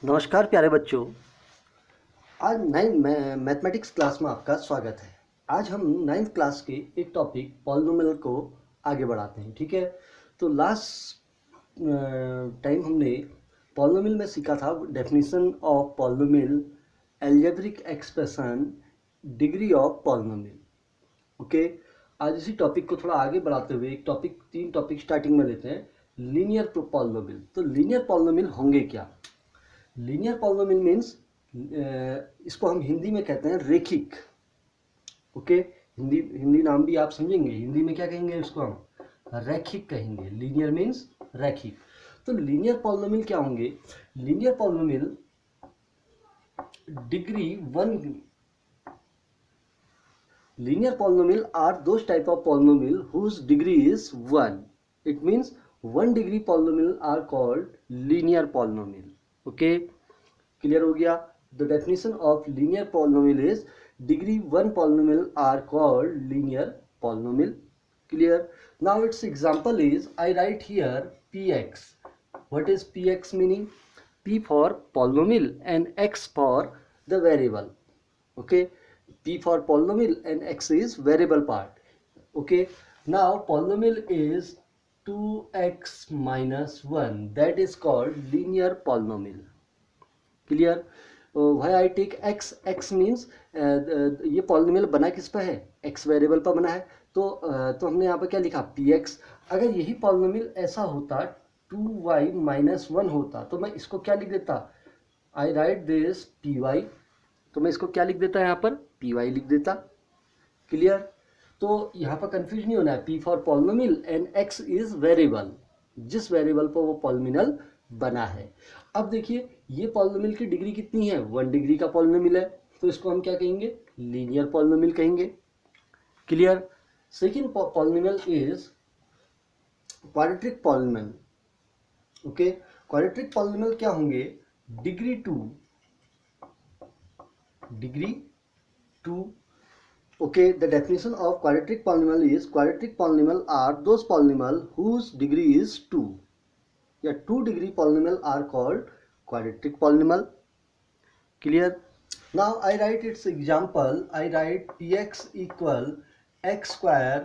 नमस्कार प्यारे बच्चों। आज मैथमेटिक्स क्लास में आपका स्वागत है। आज हम 9th क्लास के एक टॉपिक पॉलिनोमियल को आगे बढ़ाते हैं। ठीक है, तो लास्ट टाइम हमने पॉलिनोमियल में सीखा था definition of polynomial, algebraic expression, degree of polynomial. Okay, आज इसी टॉपिक को थोड़ा आगे बढ़ाते हुए एक टॉपिक, 3 टॉपिक स्टार्टिंग में लेते हैं। Linear polynomial. तो लीनियर पॉलिनोमियल होंगे क्या? लीनियर पॉलिनोमियल मीन्स इसको हम हिंदी में कहते हैं रेखिक। ओके, हिंदी नाम भी आप समझेंगे। हिंदी में क्या कहेंगे इसको? हम रैखिक कहेंगे। लीनियर मीन्स रैखिक। तो लीनियर पॉलिनोमियल क्या होंगे? Linear polynomial degree one. Linear polynomial are those type of polynomial whose degree is 1. It means 1 degree polynomial are called linear polynomial. Okay, clear हो गया? The definition of linear polynomial is degree 1 polynomial are called linear polynomial. Clear? Now its example is, I write here px. What is px meaning? P for polynomial and x for the variable. Okay, p for polynomial and x is variable part. Okay, now polynomial is 2x minus 1, that is called linear polynomial. Clear? Why I take x? X means ये polynomial बना किस पे है? x variable पर बना है। तो हमने यहाँ पर क्या लिखा? px। अगर यही polynomial ऐसा होता 2y minus 1 होता तो मैं इसको क्या लिख देता? I write this py। तो मैं इसको क्या लिख देता? यहाँ पर पी वाई लिख देता। क्लियर? तो यहाँ पर कंफ्यूज नहीं होना है। P for polynomial and x is variable, जिस वेरिएबल पर वो पॉलिनोमियल बना है। अब देखिए, ये पॉलिनोमियल की डिग्री कितनी है? 1 डिग्री का पॉलिनोमियल है, तो इसको हम क्या कहेंगे? लीनियर पॉलिनोमियल कहेंगे। Clear? Second polynomial is quadratic polynomial. Okay, quadratic polynomial क्या होंगे? Degree 2. Okay, the definition of quadratic polynomial is quadratic polynomial are those polynomial whose degree is 2. या 2 degree polynomial are called quadratic polynomial. Clear? Now I write its example. I write px equal x square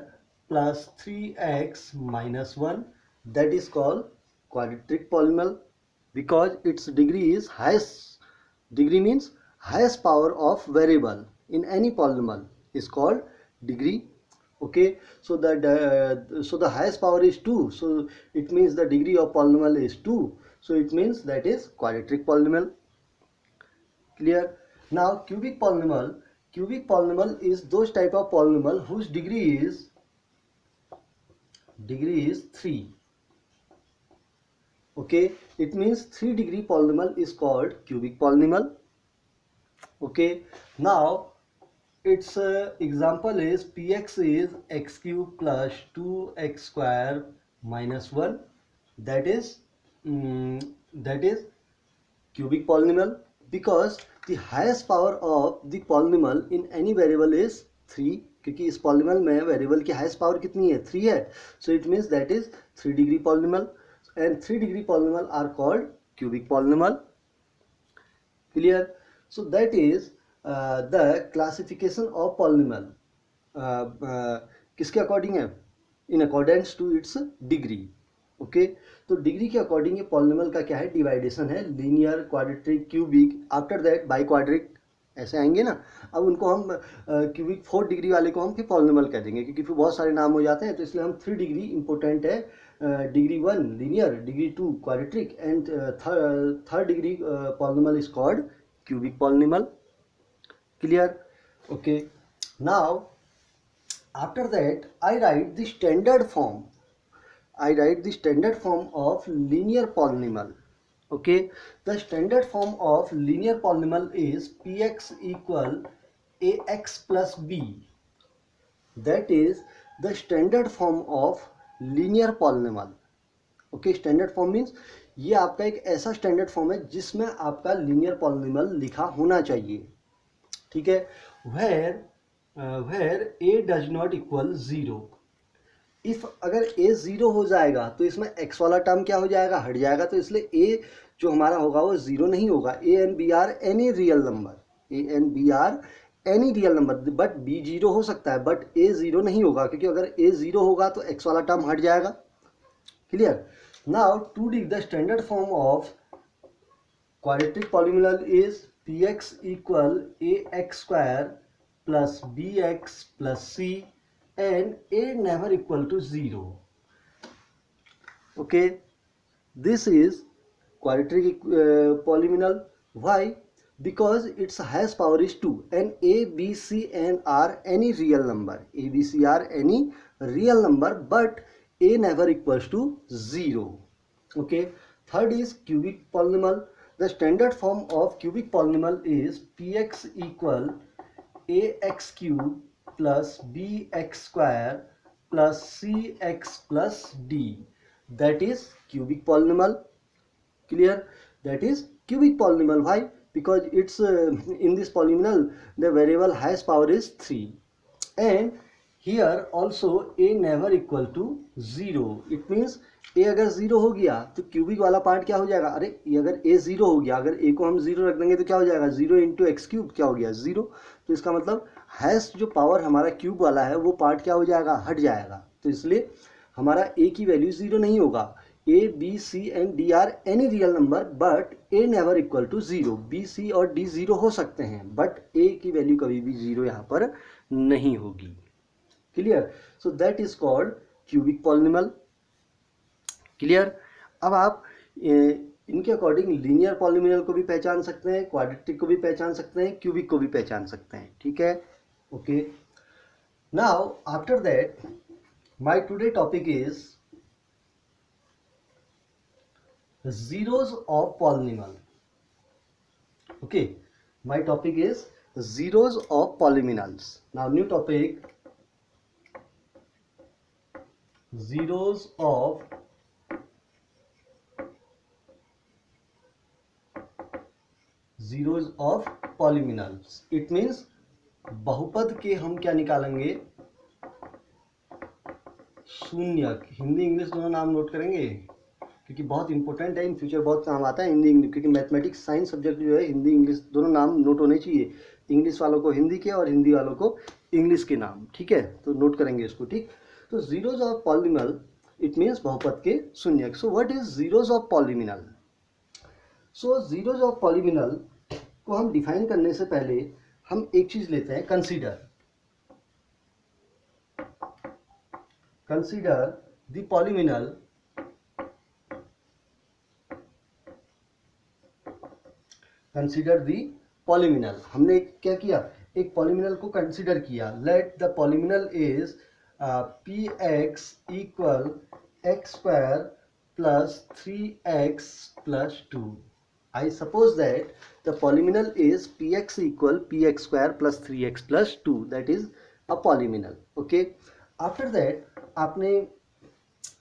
plus 3x minus 1. That is called quadratic polynomial because its degree is highest. Degree means highest power of variable in any polynomial is called degree. Okay, so the highest power is 2, so it means the degree of polynomial is 2, so it means that is quadratic polynomial. Clear? Now cubic polynomial is those type of polynomial whose degree is 3. Okay, it means 3 degree polynomial is called cubic polynomial. Okay, now its example is px is x cube plus 2x square minus 1. That is cubic polynomial because the highest power of the polynomial in any variable is 3. क्योंकि इस polynomial में variable की highest power कितनी है? 3 है। So it means that is 3 degree polynomial and 3 degree polynomial are called cubic polynomial. Clear? So that is the classification of polynomial किसके according है? In accordance to its degree. Okay, तो degree के according ये polynomial का क्या है? Division है। Linear, quadratic, cubic, after that biquadratic, ऐसे आएंगे ना। अब उनको हम क्यूबिक 4 डिग्री वाले को हम फिर पॉलिनोमियल कह देंगे क्योंकि फिर बहुत सारे नाम हो जाते हैं, तो इसलिए हम 3 डिग्री इंपॉर्टेंट है। Degree 1 linear, degree 2 quadratic and third degree polynomial is called cubic polynomial. Clear? Okay, now after that I write the standard form. Of linear polynomial. Okay, the standard form of linear polynomial is px equal ax plus b. That is the standard form of linear polynomial. Okay, standard form means ये आपका एक ऐसा standard form है जिसमें आपका linear polynomial लिखा होना चाहिए। ठीक है, where A does not equal 0। If अगर ए 0 हो जाएगा तो इसमें एक्स वाला टर्म क्या हो जाएगा? हट जाएगा। तो इसलिए ए जो हमारा होगा वो जीरो नहीं होगा। A and B are any real number, A and B are any real number, but B zero हो सकता है बट ए जीरो नहीं होगा, क्योंकि अगर ए जीरो होगा तो एक्स वाला टर्म हट जाएगा। Clear. Now today the standard form of quadratic polynomial is p x equal a x square plus b x plus c and a never equal to zero. Okay, this is quadratic polynomial. Why? Because its highest power is 2 and a, b, c and are any real number. A, b, c are any real number but a never equals to 0. Okay. Third is cubic polynomial. The standard form of cubic polynomial is px equal ax cube plus bx square plus cx plus d. That is cubic polynomial. Clear? That is cubic polynomial. Why? Because it's in this polynomial the variable highest power is 3 and here also a never equal to 0. It means a अगर 0 हो गया तो cubic वाला part क्या हो जाएगा, अरे ये अगर a 0 हो गया, अगर a को हम 0 रख देंगे तो क्या हो जाएगा, 0 इंटू एक्स क्यूब क्या हो गया 0। तो इसका मतलब हाईएस्ट जो पावर हमारा क्यूब वाला है वो पार्ट क्या हो जाएगा, हट जाएगा। तो इसलिए हमारा a की वैल्यू 0 नहीं होगा। a, b, c and d are any real number but a never equal to 0। b, c और d 0 हो सकते हैं बट a की वैल्यू कभी भी 0 यहाँ पर नहीं होगी। Clear. So that is called cubic polynomial. Clear. अब आप इनके अकॉर्डिंग लीनियर पॉलिनोमियल को भी पहचान सकते हैं, क्वाड्रेटिक को भी पहचान सकते हैं, क्यूबिक को भी पहचान सकते हैं। ठीक है। Okay, now after that my today topic is zeros of polynomial. Okay, my topic is zeros of polynomials. Now new topic, zeros of polynomials. It means बहुपद के हम क्या निकालेंगे, शून्य। हिंदी इंग्लिश दोनों नाम नोट करेंगे क्योंकि बहुत इंपॉर्टेंट है, इन फ्यूचर बहुत काम आता है हिंदी इंग्लिश, क्योंकि मैथमेटिक्स साइंस सब्जेक्ट जो है हिंदी इंग्लिश दोनों नाम नोट होने चाहिए, इंग्लिश वालों को हिंदी के और हिंदी वालों को इंग्लिश के नाम। ठीक है, तो नोट करेंगे इसको। ठीक, तो zeros of polynomial it means बहुपद के शून्य। So what is zeros of polynomial? So zeros of polynomial को हम डिफाइन करने से पहले हम एक चीज लेते हैं, कंसीडर the polynomial हमने क्या किया, एक पॉलिनोमियल को कंसीडर किया। Let the polynomial is p x equal x square plus 3x plus 2। I suppose that the polynomial is px equal px square plus 3x plus 2. That is a polynomial. Okay. After that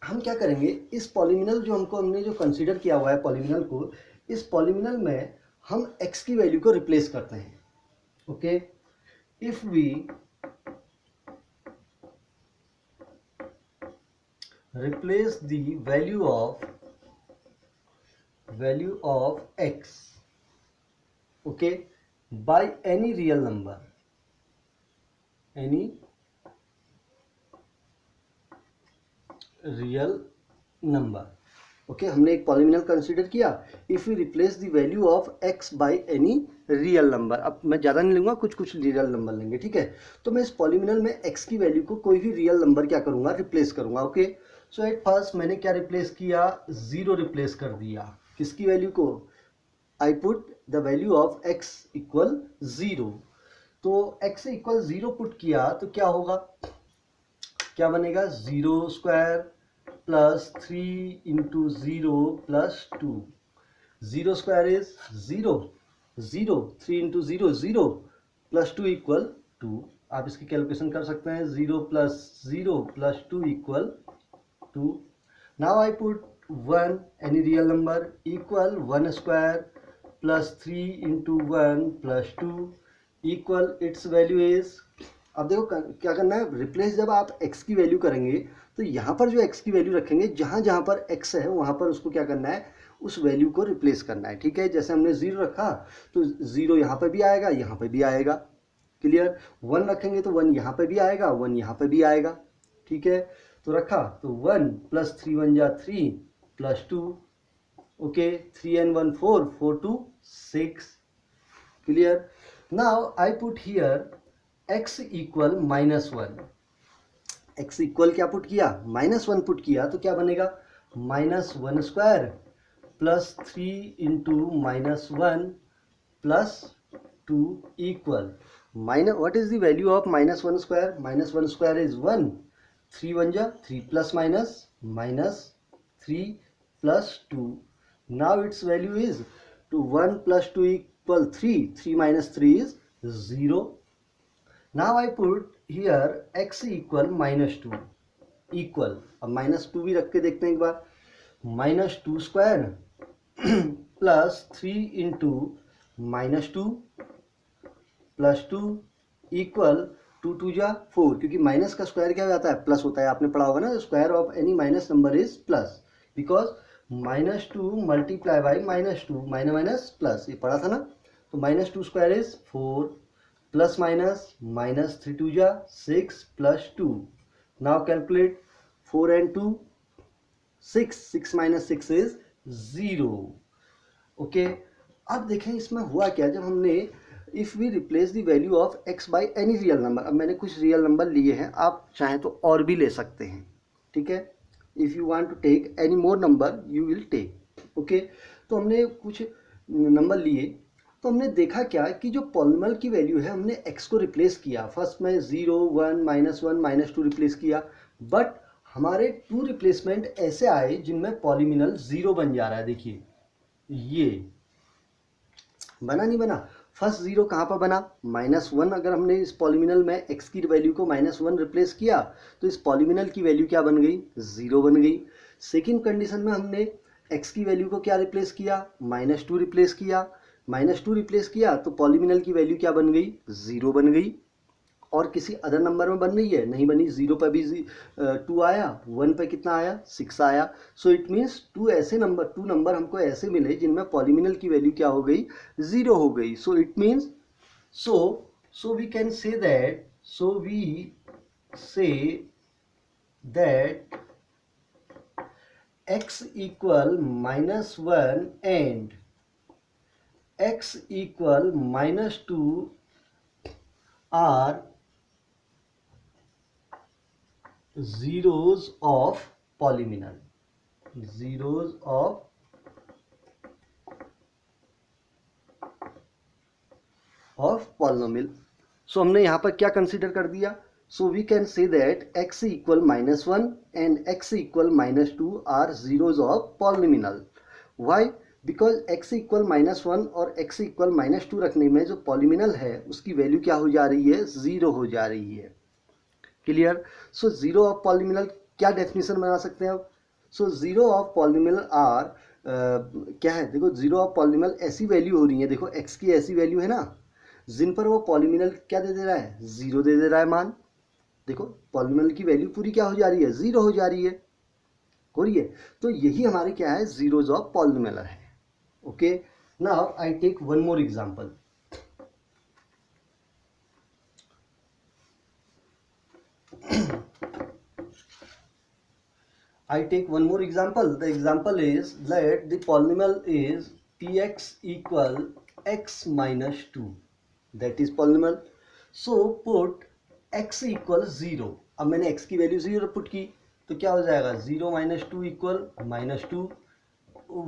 हम क्या करेंगे, इस polynomial जो हमने जो consider किया हुआ है पॉलिनोमियल को, इस पॉलिनोमियल में हम x की वैल्यू को रिप्लेस करते हैं। Okay, if we replace the value of x okay by any real number, any real number. Okay, हमने एक पॉलिनोमियल कंसीडर किया, if you replace the value of x by any real number. अब मैं ज़्यादा नहीं लूँगा, कुछ रियल नंबर लेंगे। ठीक है, तो मैं इस पॉलिनोमियल में x की वैल्यू को कोई भी रियल नंबर क्या करूँगा, रिप्लेस करूँगा। ओके, सो एट फर्स्ट मैंने क्या रिप्लेस किया, 0 रिप्लेस कर दिया। किसकी वैल्यू को, I put the value of x equal 0। तो x इक्वल 0 पुट किया तो क्या होगा, क्या बनेगा, 0 square plus 3 into 0 plus 2। 0 square is 0, 3 into 0 0 plus 2 equal 2। आप इसकी कैलकुलेशन कर सकते हैं, 0 plus 2 equal 2। Now I put 1 any real number equal 1 square plus 3 into 1 plus 2 equal it's value is. अब देखो क्या करना है, रिप्लेस जब आप x की वैल्यू करेंगे तो यहाँ पर जो x की वैल्यू रखेंगे, जहाँ जहाँ पर x है वहाँ पर उसको क्या करना है, उस वैल्यू को रिप्लेस करना है, ठीक है। जैसे हमने 0 रखा तो 0 यहाँ पे भी आएगा, यहाँ पे भी आएगा, क्लियर। 1 रखेंगे तो 1 यहाँ पे भी आएगा, 1 यहाँ पे भी आएगा, ठीक है। तो रखा तो 1 + 3 = 1 3 + 2, okay, 3 and 1 4, 4 2 6, clear. Now I put here x equal -1, x equal क्या पुट किया, -1 पुट किया, तो क्या बनेगा, -1² + 3 × -1 + 2 equal what is the value of -1²? -1² is 1, 3 1 जा 3 ± -3 + 2. Now its value is 1 + 2 = 3, 3 - 3 is 0. Now I put here x equal -2 equal, अब -2 भी रख के देखते हैं एक बार, -2² + 3 × -2 + 2 इक्वल 2 2 जा 4, क्योंकि माइनस का स्क्वायर क्या हो जाता है, प्लस होता है, आपने पढ़ा होगा ना, square of any minus number is plus, because -2 × -2 minus plus, ये पढ़ा था ना। तो -2² इज 4 प्लस माइनस -3 2 जा 6 + 2. Now calculate 4 and 2 6, 6 - 6 is 0, okay. अब देखें इसमें हुआ क्या, जब हमने if we replace the value of x by any real number, अब मैंने कुछ रियल नंबर लिए हैं, आप चाहें तो और भी ले सकते हैं, ठीक है। If you want to take any more number you will take, okay. तो हमने कुछ नंबर लिए, तो हमने देखा क्या कि जो पॉलिनॉमियल की वैल्यू है, हमने x को रिप्लेस किया, फर्स्ट में 0 1 -1 -2 रिप्लेस किया, बट हमारे 2 रिप्लेसमेंट ऐसे आए जिनमें पॉलिनॉमियल 0 बन जा रहा है। देखिए ये बना नहीं बना, फर्स्ट 0 कहाँ पर बना, -1, अगर हमने इस पॉलिनॉमियल में x की वैल्यू को -1 रिप्लेस किया तो इस पॉलिनॉमियल की वैल्यू क्या बन गई, 0 बन गई। सेकंड कंडीशन में हमने x की वैल्यू को क्या रिप्लेस किया, -2 रिप्लेस किया, -2 रिप्लेस किया तो पॉलिनॉमियल की वैल्यू क्या बन गई, 0 बन गई। और किसी अदर नंबर में बन रही है, नहीं बनी, 0 पर भी 2 आया, 1 पे कितना आया, 6 आया। सो इट मीन्स 2 नंबर हमको ऐसे मिले जिनमें पॉलिनॉमियल की वैल्यू क्या हो गई, 0 हो गई। So it means so we can say that, x equal -1 and x equal -2 are zeros of polynomial, zeros of polynomial. So हमने यहाँ पर क्या कंसीडर कर दिया, so we can say that x equal -1 and x equal -2 are zeros of polynomial. Why? Because x equal -1 और x equal -2 रखने में जो पॉलिनॉमियल है उसकी वैल्यू क्या हो जा रही है, 0 हो जा रही है, क्लियर। सो 0 ऑफ पॉलिनॉमियल क्या डेफिनेशन बना सकते हैं अब, सो 0 ऑफ पॉलिनॉमियल आर क्या है, देखो 0 ऑफ पॉलिनॉमियल ऐसी वैल्यू हो रही है, देखो x की ऐसी वैल्यू है ना जिन पर वो पॉलिनॉमियल क्या दे दे रहा है, 0 दे दे रहा है मान। देखो पॉलिनॉमियल की वैल्यू पूरी क्या हो जा रही है, 0 हो जा रही है, हो रही है। तो यही हमारे क्या है, जीरोज ऑफ पॉलिनॉमियल है, okay. Now I take one more example, I take one more example. The example is let the polynomial is px equal x minus 2. That is polynomial. So put x equal 0. अब मैंने x की value 0 put की तो क्या हो जाएगा, 0 - 2 equal -2।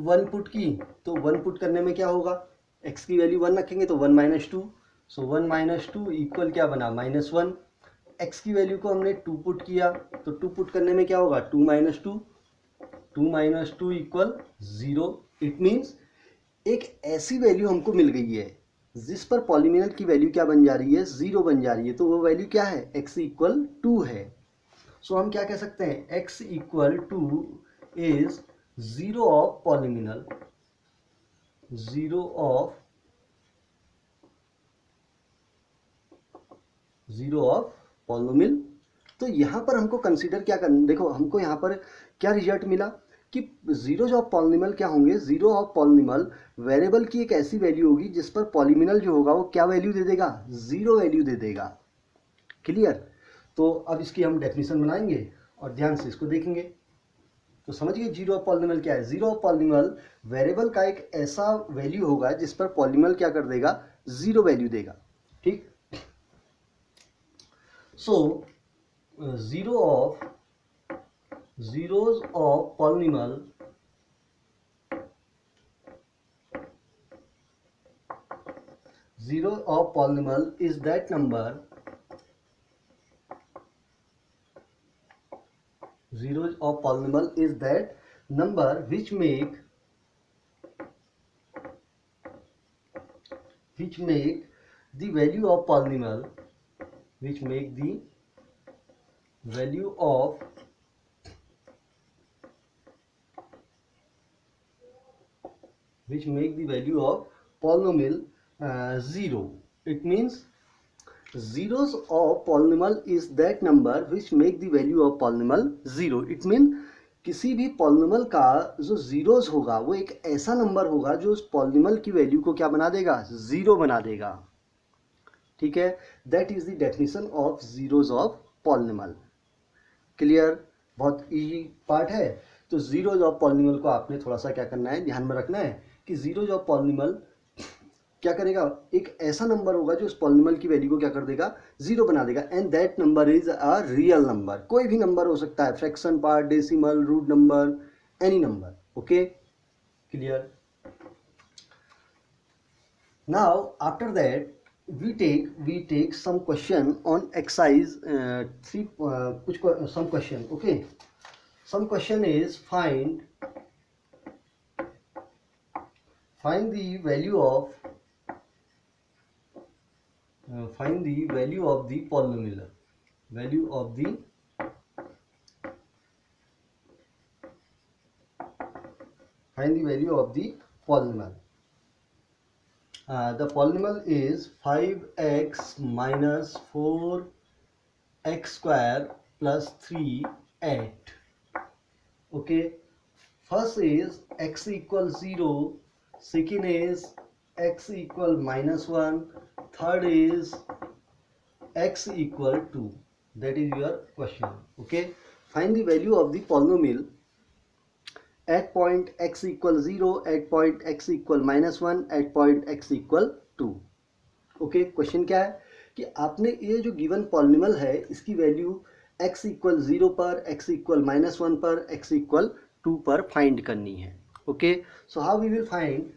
1 put की तो 1 पुट करने में क्या होगा, x की वैल्यू 1 रखेंगे तो 1 - 2, सो 1 - 2 इक्वल क्या बना, -1। x की वैल्यू को हमने 2 पुट किया तो 2 पुट करने में क्या होगा, 2 - 2, 2 - 2 इक्वल 0। इट मीन्स एक ऐसी वैल्यू हमको मिल गई है जिस पर पॉलिनॉमियल की वैल्यू क्या बन जा रही है, 0 बन जा रही है। तो वो वैल्यू क्या है, x इक्वल 2 है। सो हम क्या कह सकते हैं, x equal 2 is 0 of polynomial, 0 of polynomial. तो यहाँ पर हमको कंसीडर क्या करना, देखो हमको यहाँ पर क्या रिजल्ट मिला कि जीरोज ऑफ पॉलिनॉमियल क्या होंगे, जीरो ऑफ पॉलिनॉमियल वेरिएबल की एक ऐसी वैल्यू होगी जिस पर पॉलिनॉमियल जो होगा वो क्या वैल्यू दे देगा, जीरो वैल्यू दे देगा। क्लियर। तो अब इसकी हम डेफिनेशन बनाएंगे और ध्यान से इसको देखेंगे। तो समझिए जीरो ऑफ पॉलिनॉमियल क्या है। जीरो ऑफ पॉलिनॉमियल वेरिएबल का एक ऐसा वैल्यू होगा जिस पर पॉलिनॉमियल क्या कर देगा, जीरो वैल्यू देगा। ठीक। सो zeros of polynomial is that number, zeros of polynomial is that number which make the value of polynomial, which make the value of polynomial zero. It means zeros of polynomial is that number which make the value of polynomial zero. It means किसी भी polynomial का जो zeros होगा वो एक ऐसा number होगा जो उस पॉलिनॉमियल की वैल्यू को क्या बना देगा, जीरो बना देगा। ठीक है, that is the definition of zeros of polynomial. Clear. बहुत इजी पार्ट है। तो जीरोज ऑफ पॉलिनॉमियल को आपने थोड़ा सा क्या करना है, ध्यान में रखना है कि जीरोज ऑफ पॉलिनॉमियल क्या करेगा, एक ऐसा नंबर होगा जो उस पॉलिनॉमियल की वैल्यू को क्या कर देगा, जीरो बना देगा। And that number is a real number. कोई भी नंबर हो सकता है, fraction part, decimal, root number, any number. Okay, clear. Now after that we take some question on exercise 3 some question. Okay, some question is find the value of the polynomial, value of the polynomial. The polynomial is 5x minus 4x square plus 3 8. Okay, first is x equal 0, second is x equal minus 1, third is x equal 2. That is your question. Okay, find the value of the polynomial at point x equal 0, at point x equal minus 1, at point x equal 2. Okay, question क्या है कि आपने ये जो given polynomial है इसकी value x equal 0 पर, x equal minus 1 पर, x इक्वल 2 पर फाइंड करनी है। Okay, so how we will find,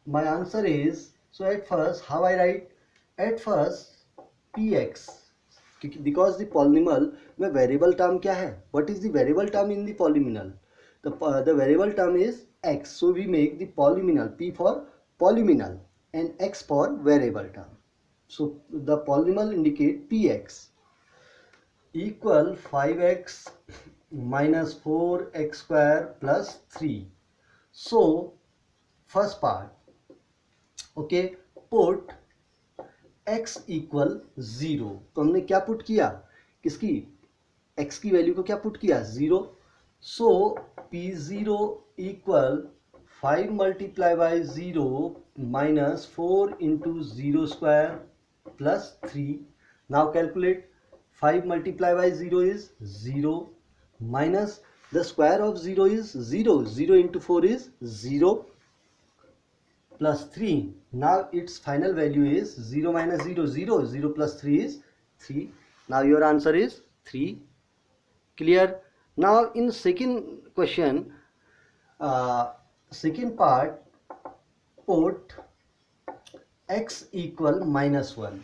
my answer is, so at first how I write, at first px, because the polynomial में variable term क्या है, what is the variable term in the polynomial, the variable term is x, so we make the polynomial p for polynomial and x for variable term. So the polynomial indicate px equal 5x minus 4x square plus 3. So first part, okay, put x equal 0. तो हमने क्या put किया, किसकी, x की value को क्या put किया, 0. So P0 equal 5 multiply by 0 minus 4 into 0 square plus 3. Now calculate, 5 multiply by 0 is 0 minus the square of 0 is 0. 0 into 4 is 0 plus 3. Now its final value is 0 minus 0, 0. 0 plus 3 is 3. Now your answer is 3. Clear? Now in second question, second part, put x equal minus 1.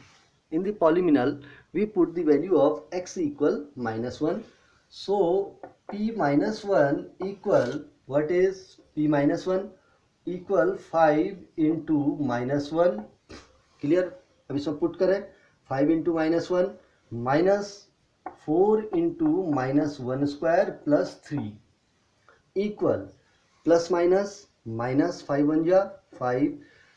In the polynomial we put the value of x equal minus 1. So p minus 1 equal, what is p minus 1 equal 5 into minus 1. Clear? अब इसमें put करें, 5 into minus 1 minus 4 into minus 1 square plus 3 equal plus minus minus 5 1 ja 5.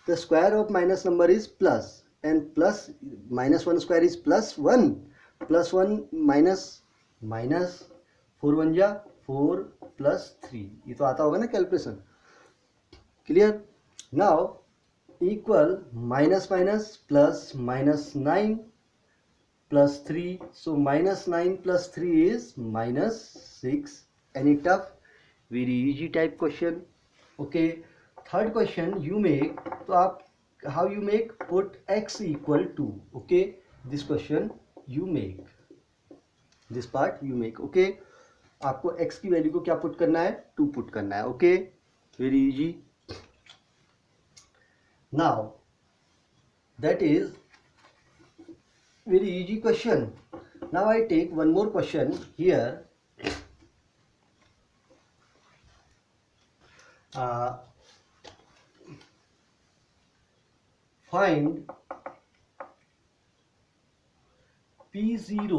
The square of minus number is plus, and plus minus 1 square is plus 1, plus 1 minus minus 4 1 ja 4 plus 3, ये तो आता होगा ना calculation. Clear. Now equal minus minus plus -9 plus 3, so -9 plus 3 is -6. Any tough? Very easy type question. Okay, third question you make, तो आप how you make, put x equal to, okay, this question you make, this part you make, okay, आपको x की value को क्या put करना है, 2 put करना है, okay, very easy. Now that is very easy question. Now I take one more question here. Find P0,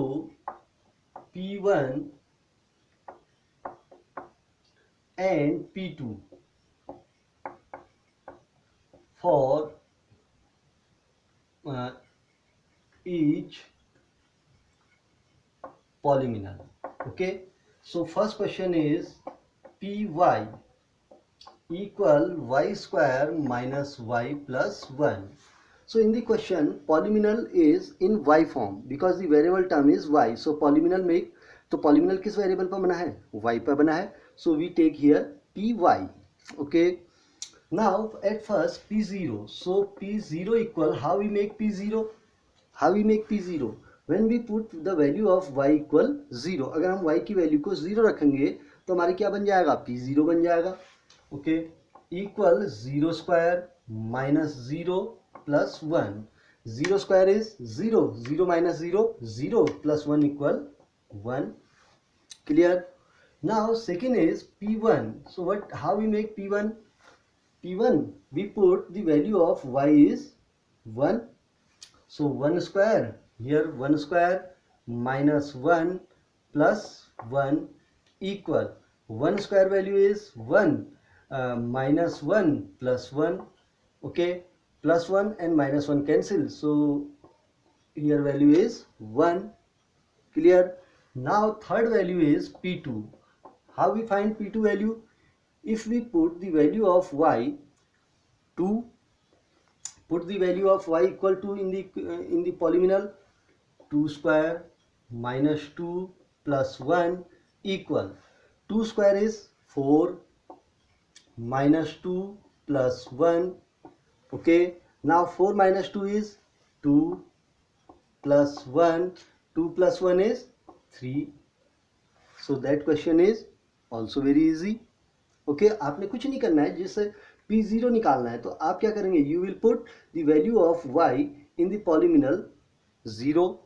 P1 and P2 for each polynomial. Okay, so first question is py equal y square minus y plus 1. So in the question polynomial is in y form because the variable term is y. So polynomial make, तो polynomial किस variable पर बना है, y पर बना है. So we take here py. Okay, now at first p0, so p0 equal, how we make p0, how we make p0, when we put the value of y equal 0. अगर हम y की value को 0 रखेंगे तो हमारे क्या बन जाएगा, p0 बन जाएगा. Okay, equal 0 square minus 0 plus 1. 0 square is 0, 0 minus 0 0 plus 1 equal 1. Clear. Now second is p1. So what, how we make p1, p1 we put the value of y is 1. So 1 square, here 1 square minus 1 plus 1 equal 1 square value is 1, minus 1 plus 1. Okay, plus 1 and minus 1 cancel, so here value is 1. Clear. Now third value is p2. How we find p2 value? If we put the value of y 2, put the value of y equal to in the polynomial, 2 square minus 2 plus 1 equal 2 square is 4 minus 2 plus 1. Okay, now 4 minus 2 is 2 plus 1, 2 plus 1 is 3. So that question is also very easy. Okay, आपने कुछ नहीं करना है, जिससे p0 निकालना है तो आप क्या करेंगे, you will put the value of y in the polynomial 0.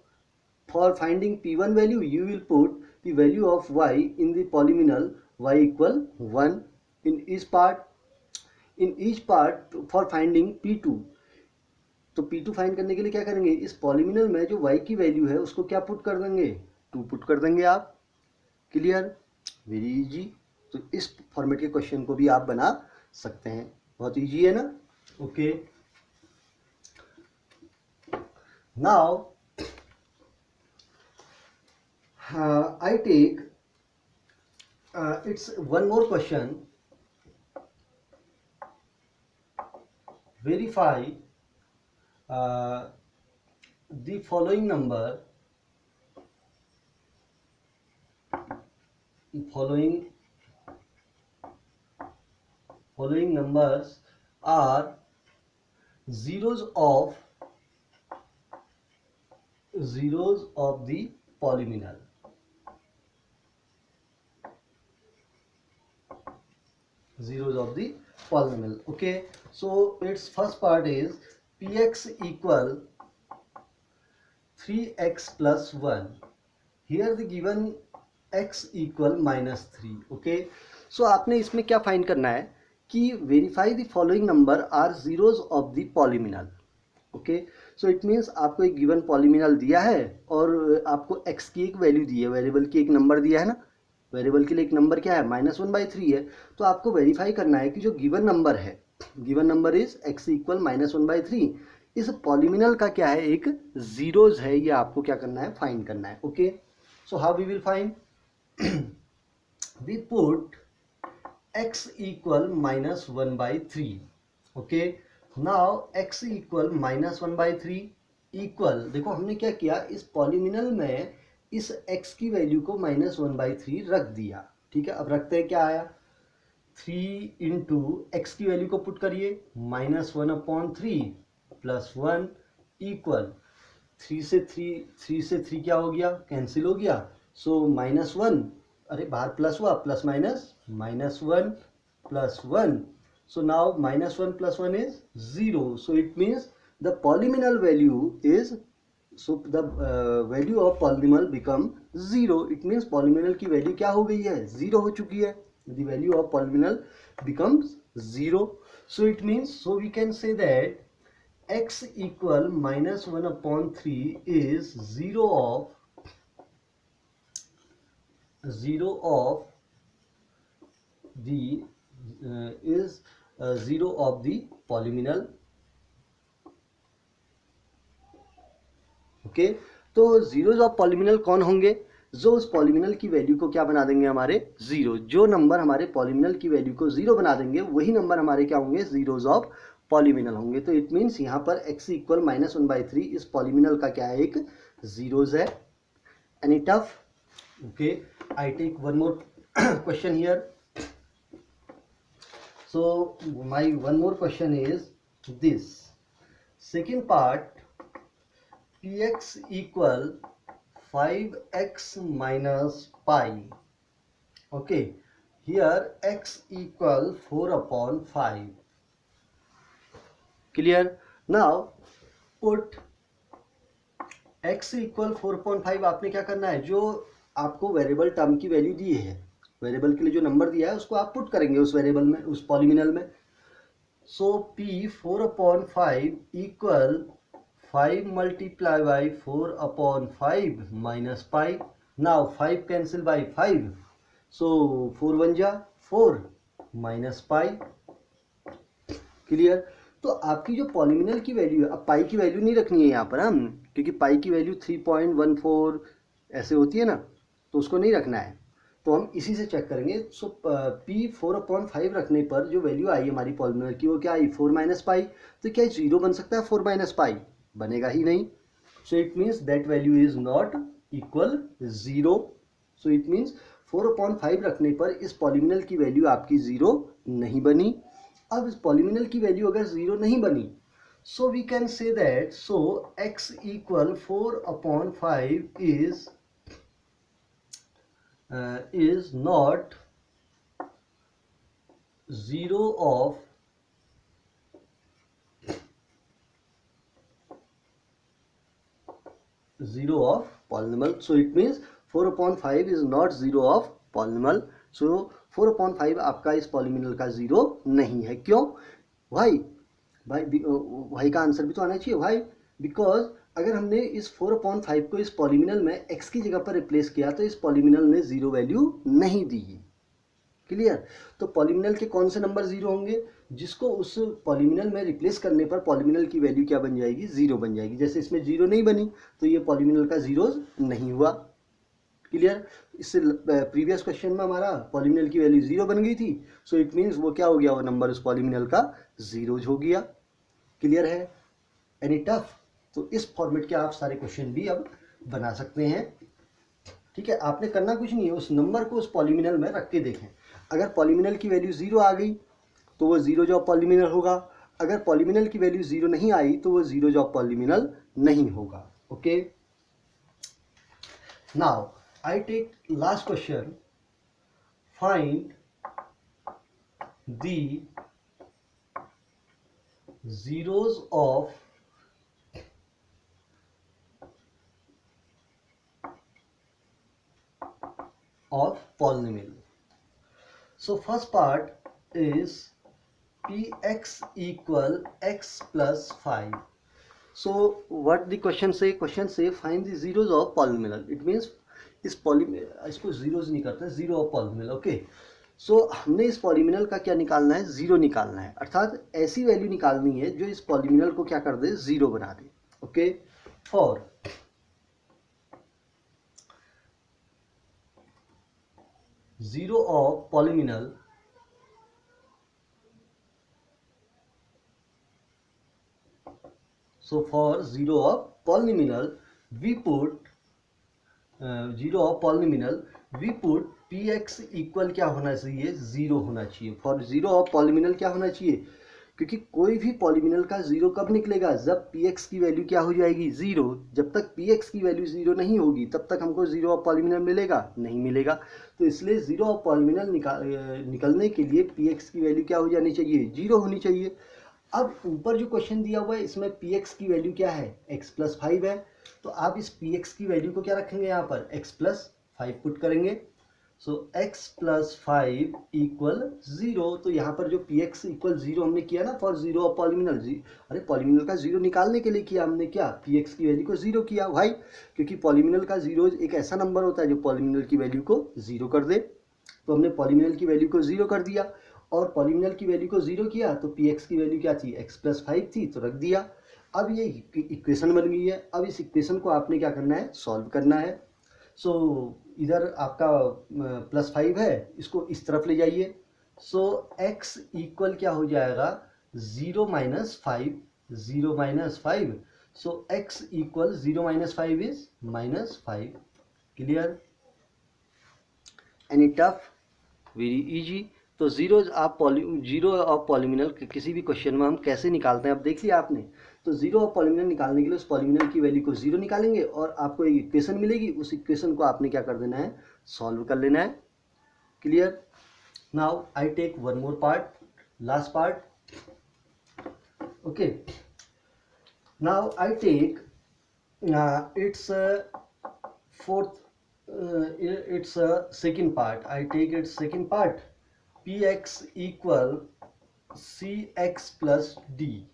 For finding p1 value you will put the value of y in the polynomial y equal 1. In each part for finding p2, तो p2 find करने के लिए क्या करेंगे, इस पॉलिमिनल में जो y की वैल्यू है उसको क्या पुट कर देंगे, 2 पुट कर देंगे आप. Clear, very easy. तो इस फॉर्मेट के क्वेश्चन को भी आप बना सकते हैं, बहुत इजी है ना. Okay, now I take it's one more question. Verify the following number, following numbers are zeros of the polynomial. Zeros of the polynomial. Okay, so its first part is px equal 3x plus 1. Here the given x equal minus 3. Okay, so आपने इसमें क्या find करना है कि verify the following number are zeros of the polynomial. Okay, so it means आपको एक given पॉलिमिनल दिया है और आपको x की एक वैल्यू दी है, वेरिएबल की एक नंबर दिया है ना, वेरिएबल के लिए एक नंबर क्या है, -1/3 है. तो आपको वेरीफाई करना है कि जो गिवन नंबर है, given number is x equal -1/3, इस पॉलिमिनल का क्या है, एक जीरोज है, ये आपको क्या करना है, फाइंड करना है. Okay, so how we will find, we put x equal minus 1/3. okay, now x equal minus 1/3 equal, देखो हमने क्या किया, इस पॉलिमिनल में इस x की वैल्यू को -1/3 रख दिया। ठीक है, अब रखते हैं, क्या आया, 3 इंटू एक्स की वैल्यू को पुट करिए, -1/3 प्लस 1 इक्वल 3 से 3 क्या हो गया, कैंसिल हो गया, सो -1, अरे बाहर प्लस हुआ, plus minus, -1 plus 1, so now -1 plus 1 is 0, so it means the polynomial value is, so the value of polynomial become 0, it means polynomial की वैल्यू क्या हो गई है, 0 हो चुकी है, the value of polynomial becomes 0, so it means, so we can say that x equal -1/3 is 0 of the is 0 of the polynomial। Okay, तो zeros of पॉलिमिनल कौन होंगे, जो उस पॉलिमिनल की वैल्यू को क्या बना देंगे, हमारे जीरो, जो नंबर हमारे पॉलिमिनल की वैल्यू को जीरो बना देंगे वही नंबर हमारे क्या होंगे, जीरोज ऑफ पॉलिमिनल होंगे। तो इट मीन्स यहाँ पर x इक्वल -1/3 इस पॉलिमिनल का क्या है, एक जीरोज है। Any tough? Okay, I take one more question here. So my one more question is this. Second part, px equal 5x minus pi. Okay, here x equal 4/5. Clear? Now put x equal 4/5। आपने क्या करना है, जो आपको variable term की value दी है, variable के लिए जो नंबर दिया है उसको आप पुट करेंगे उस वेरिएबल में, उस पॉलिमिनल में। सो p 4/5 equal 5 multiply by 4/5 minus pi. Now 5 cancel by 5, सो 4 1 जा 4 माइनस पाई। क्लियर? तो आपकी जो पॉलिमिनल की वैल्यू है, अब पाई की वैल्यू नहीं रखनी है यहाँ पर हम, क्योंकि पाई की वैल्यू 3.14 ऐसे होती है ना, तो उसको नहीं रखना है, तो हम इसी से चेक करेंगे। सो p 4/5 रखने पर जो वैल्यू आई हमारी पॉलिमिनल की वो क्या आई, 4 माइनस पाई। तो क्या जीरो बन सकता है 4 माइनस पाई? बनेगा ही नहीं। सो it means that value is not equal 0। So it means 4/5 रखने पर इस पॉलिमिनल की वैल्यू आपकी 0 नहीं बनी। अब इस पॉलिमिनल की वैल्यू अगर 0 नहीं बनी, so we can say that, so x equal 4/5 is not 0 of polynomial. So it means 4/5 is not 0 of polynomial. So 4/5 आपका इस पॉलिमिनल का 0 नहीं है। क्यों? भाई भाई का आंसर भी तो आना चाहिए भाई, बिकॉज अगर हमने इस 4/5 को इस पॉलिमिनल में x की जगह पर रिप्लेस किया तो इस पॉलिमिनल ने 0 वैल्यू नहीं दी। क्लियर? तो पॉलिमिनल के कौन से नंबर 0 होंगे, जिसको उस पॉलिमिनल में रिप्लेस करने पर पॉलिमिनल की वैल्यू क्या बन जाएगी, 0 बन जाएगी। जैसे इसमें 0 नहीं बनी तो ये पॉलिमिनल का 0 नहीं हुआ। क्लियर? इससे प्रीवियस क्वेश्चन में हमारा पॉलिमिनल की वैल्यू 0 बन गई थी, सो इट मीन्स वो क्या हो गया, वो नंबर उस पॉलिमिनल का 0 हो गया। क्लियर है? Any tough? तो इस फॉर्मेट के आप सारे क्वेश्चन भी अब बना सकते हैं। ठीक है, आपने करना कुछ नहीं है, उस नंबर को उस पॉलिमिनल में रख के देखें। अगर पॉलिमिनल की वैल्यू 0 आ गई तो वो 0 जॉब पॉलिमिनल होगा, अगर पॉलिमिनल की वैल्यू 0 नहीं आई तो वो 0 जॉब पॉलिमिनल नहीं होगा। Okay, now I take last question, find the zeros of polynomial. So first part is px equal x plus 5. So what the question say? Question say find the zeros of polynomial. It means इस पॉलिमिनल, इसको zeros नहीं करते, zero of पॉलिमिनल। Okay, सो हमने इस पॉलिमिनल का क्या निकालना है, 0 निकालना है, अर्थात ऐसी वैल्यू निकालनी है जो इस पॉलिमिनल को क्या कर दे, 0 बना दे। Okay, for zero of polynomial, so for zero of polynomial we put zero of polynomial we put p x equal क्या होना चाहिए, जीरो होना चाहिए। फॉर जीरो ऑफ पॉलिनोमियल क्या होना चाहिए, क्योंकि कोई भी पॉलिनोमियल का जीरो कब निकलेगा, जब पी एक्स की वैल्यू क्या हो जाएगी, जीरो। जब तक पी एक्स की वैल्यू जीरो नहीं होगी तब तक हमको जीरो ऑफ पॉलिनोमियल मिलेगा नहीं मिलेगा। तो इसलिए जीरो ऑफ पॉलिनोमियल निकलने के लिए पी एक्स की वैल्यू क्या हो जानी चाहिए, जीरो होनी चाहिए। अब ऊपर जो क्वेश्चन दिया हुआ है इसमें पी एक्स की वैल्यू क्या है, एक्स प्लस फाइव है। तो आप इस पी एक्स की वैल्यू को क्या रखेंगे, यहाँ पर एक्स प्लस फाइव पुट करेंगे। So x plus five equal zero. तो यहाँ पर जो पी एक्स इक्वल जीरो हमने किया ना फॉर जीरो ऑफ पॉलिनोमियल, अरे पॉलिनोमियल का जीरो निकालने के लिए किया हमने, क्या पी एक्स की वैल्यू को जीरो किया भाई, क्योंकि पॉलिनोमियल का जीरो एक ऐसा नंबर होता है जो पॉलिनोमियल की वैल्यू को जीरो कर दे। तो हमने पॉलिनोमियल की वैल्यू को जीरो कर दिया, और पॉलिनोमियल की वैल्यू को जीरो किया तो पी एक्स की वैल्यू क्या थी, एक्स प्लस फाइव थी, तो रख दिया। अब ये इक्वेशन बन गई है। अब इस इक्वेशन को आपने क्या करना है, सॉल्व करना है। सो इधर आपका प्लस फाइव है, इसको इस तरफ ले जाइए। सो एक्स इक्वल क्या हो जाएगा, zero minus five, zero minus five. So x equal zero minus five is minus five. Clear, any tough, very easy. तो जीरो ऑफ पॉलिनोमियल किसी भी क्वेश्चन में हम कैसे निकालते हैं, अब देख लिया आपने। तो जीरो ऑफ पॉलिनोमियल निकालने के लिए उस पॉलिनोमियल की वैल्यू को जीरो निकालेंगे और आपको एक इक्वेशन मिलेगी, उस इक्वेशन को आपने क्या कर देना है, सॉल्व कर लेना है। Clear, now I take one more part, last part. Okay, now I take it's fourth, it's a second part. I take its second part. Px equal Cx plus D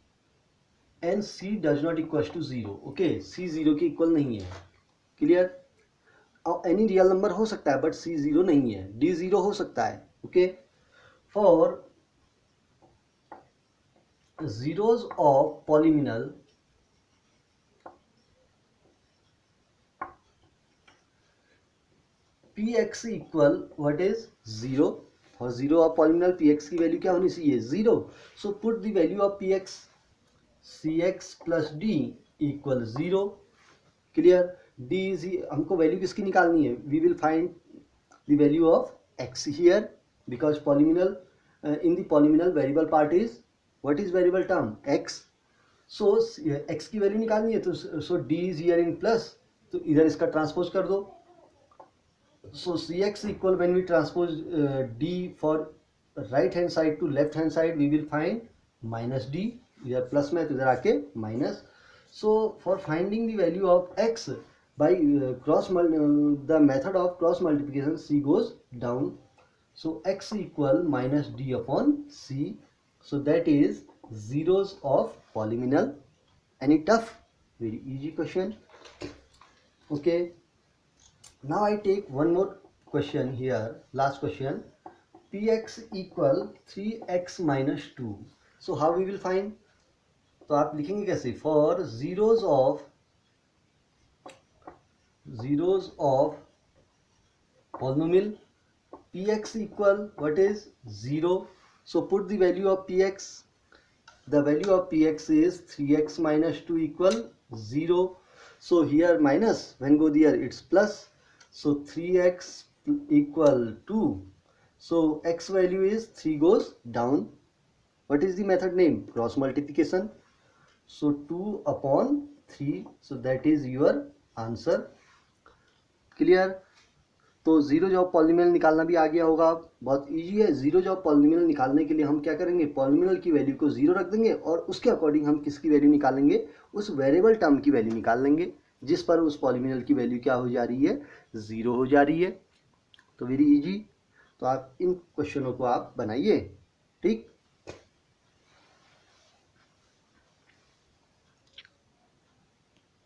and C does not equals to zero. Okay, C zero के equal नहीं है। Clear, any real number हो सकता है but C zero नहीं है, D zero हो सकता है। Okay, for zeros of polynomial p x equal what is zero. For zero of polynomial p x की वैल्यू क्या होनी चाहिए, zero. So put the value of p x, c x plus d equal zero. Clear, d is, हमको value किसकी निकालनी है, we will find the value of x here, because polynomial in the polynomial variable part is what is variable term, x. So x की value निकालनी है, तो so d is here in plus, तो इधर इसका ट्रांसपोज कर दो। So Cx equal, when we transpose d for right hand side to left hand side, we will find minus d. इधर प्लस में तो इधर आके minus. So for finding the value of x by the method of cross multiplication c goes down. So x equal minus d upon c. So that is zeros of polynomial. Any tough? Very easy question. Okay. Now I take one more question here, last question. Px equal 3x minus 2. So how we will find? तो आप लिखेंगे कैसे, for zeros of polynomial px equal what is 0. So put the value of px. The value of px is 3x minus 2 equal 0. So here minus, when go there it's plus. So 3x equal 2. So x value is 3 goes down. What is the method name? Cross multiplication. So 2 upon 3. So that is your answer. Clear? तो zero job polynomial निकालना भी आ गया होगा, बहुत easy है। Zero job polynomial निकालने के लिए हम क्या करेंगे, पॉलिनोमियल की वैल्यू को जीरो रख देंगे और उसके अकॉर्डिंग हम किसकी वैल्यू निकालेंगे, उस वेरिएबल टर्म की वैल्यू निकाल लेंगे जिस पर उस पॉलिनोमियल की वैल्यू क्या हो जा रही है, जीरो हो जा रही है। तो वेरी इजी। तो आप इन क्वेश्चनों को आप बनाइए, ठीक।